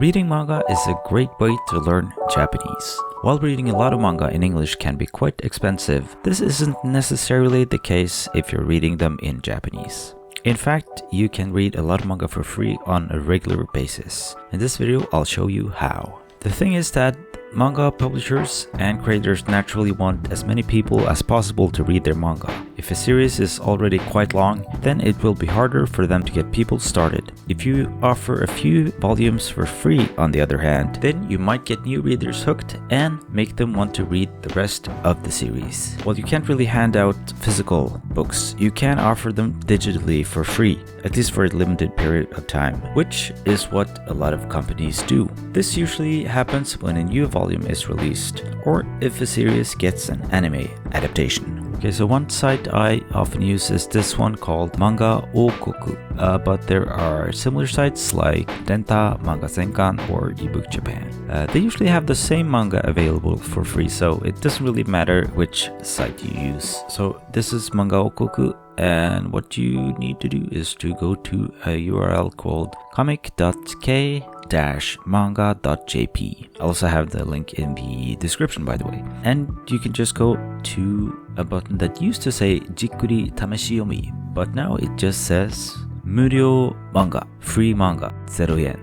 Reading manga is a great way to learn Japanese. While reading a lot of manga in English can be quite expensive, this isn't necessarily the case if you're reading them in Japanese. In fact, you can read a lot of manga for free on a regular basis. In this video, I'll show you how. The thing is that manga publishers and creators naturally want as many people as possible to read their manga. If a series is already quite long, then it will be harder for them to get people started. If you offer a few volumes for free, on the other hand, then you might get new readers hooked and make them want to read the rest of the series. While you can't really hand out physical books, you can offer them digitally for free, at least for a limited period of time, which is what a lot of companies do. This usually happens when a new volume is released, or if a series gets an anime adaptation. Okay, so one site I often use is this one called Manga Oukoku, but there are similar sites like Denta, Manga Senkan, or ebook Japan. They usually have the same manga available for free, so it doesn't really matter which site you use. So this is Manga Oukoku, and what you need to do is to go to a URL called comic.k-manga.jp. I also have the link in the description, by the way. And you can just go to a button that used to say Jikkuri Tameshi Yomi, but now it just says Muryō Manga, free manga, 0 yen.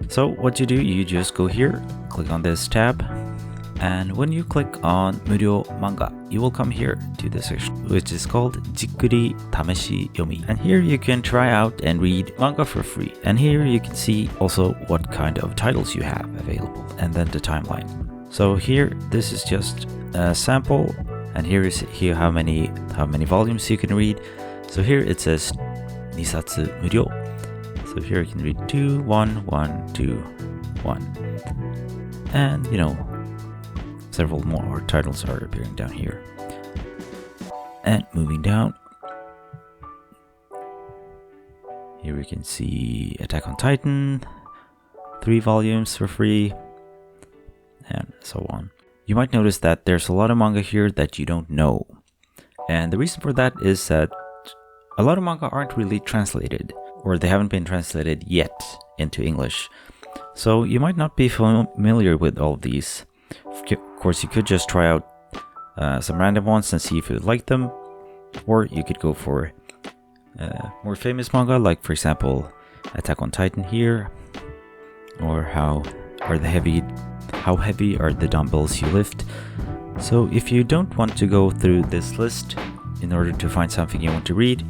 So what you do, you just go here, click on this tab, and when you click on Muryō Manga, you will come here to the section which is called Jikkuri Tameshi Yomi. And here you can try out and read manga for free. And here you can see also what kind of titles you have available and then the timeline. So here, this is just a sample, and here is how many volumes you can read. So here it says Nisatsu Muryo. So here you can read 2, 1, 1, 2, 1. And several more titles are appearing down here. And moving down, here we can see Attack on Titan, 3 volumes for free, and so on. You might notice that there's a lot of manga here that you don't know. And the reason for that is that a lot of manga aren't really translated, or they haven't been translated yet into English. So you might not be familiar with all of these. Of course, you could just try out some random ones and see if you like them, or you could go for more famous manga, like for example Attack on Titan here, or how heavy are the dumbbells you lift. So if you don't want to go through this list in order to find something you want to read,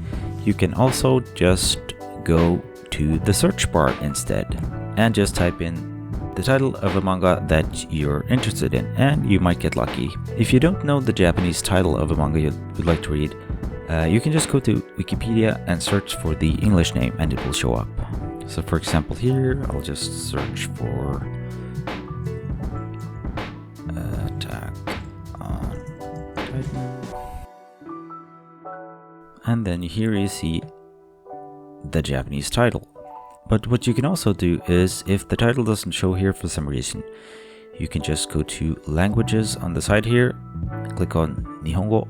you can also just go to the search bar instead and just type in the title of a manga that you're interested in, and you might get lucky. If you don't know the Japanese title of a manga you would like to read, you can just go to Wikipedia and search for the English name and it will show up. So for example here, I'll just search for Attack on Titan. And then here you see the Japanese title. But what you can also do is, if the title doesn't show here for some reason, you can just go to languages on the side here, click on Nihongo,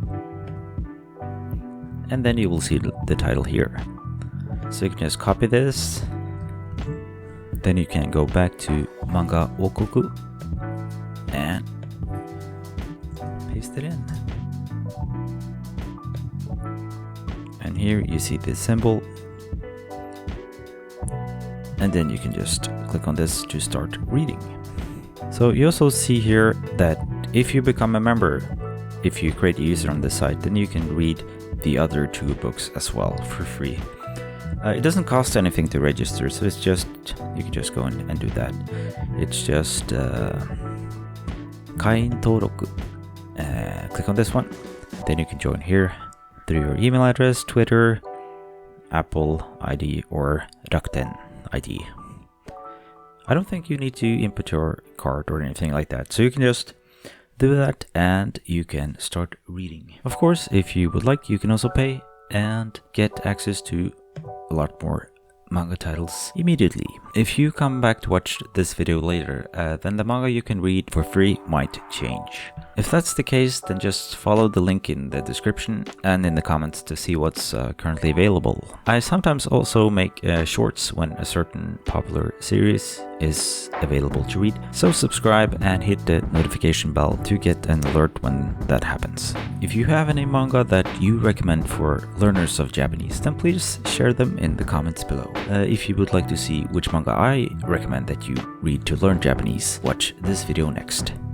and then you will see the title here. So you can just copy this, then you can go back to Manga Oukoku and paste it in. And here you see this symbol. And then you can just click on this to start reading. So you also see here that if you become a member, if you create a user on the site, then you can read the other 2 books as well for free. It doesn't cost anything to register, so it's just, you can just go and do that. It's just Kain Toroku. Click on this one, then you can join here through your email address, Twitter, Apple ID, or Rakuten ID. I don't think you need to input your card or anything like that, so you can just do that and you can start reading. Of course, if you would like, you can also pay and get access to a lot more manga titles immediately. If you come back to watch this video later, then the manga you can read for free might change. If that's the case, then just follow the link in the description and in the comments to see what's currently available. I sometimes also make shorts when a certain popular series is available to read, so subscribe and hit the notification bell to get an alert when that happens. If you have any manga that you recommend for learners of Japanese, then please share them in the comments below. If you would like to see which manga I recommend that you read to learn Japanese, watch this video next.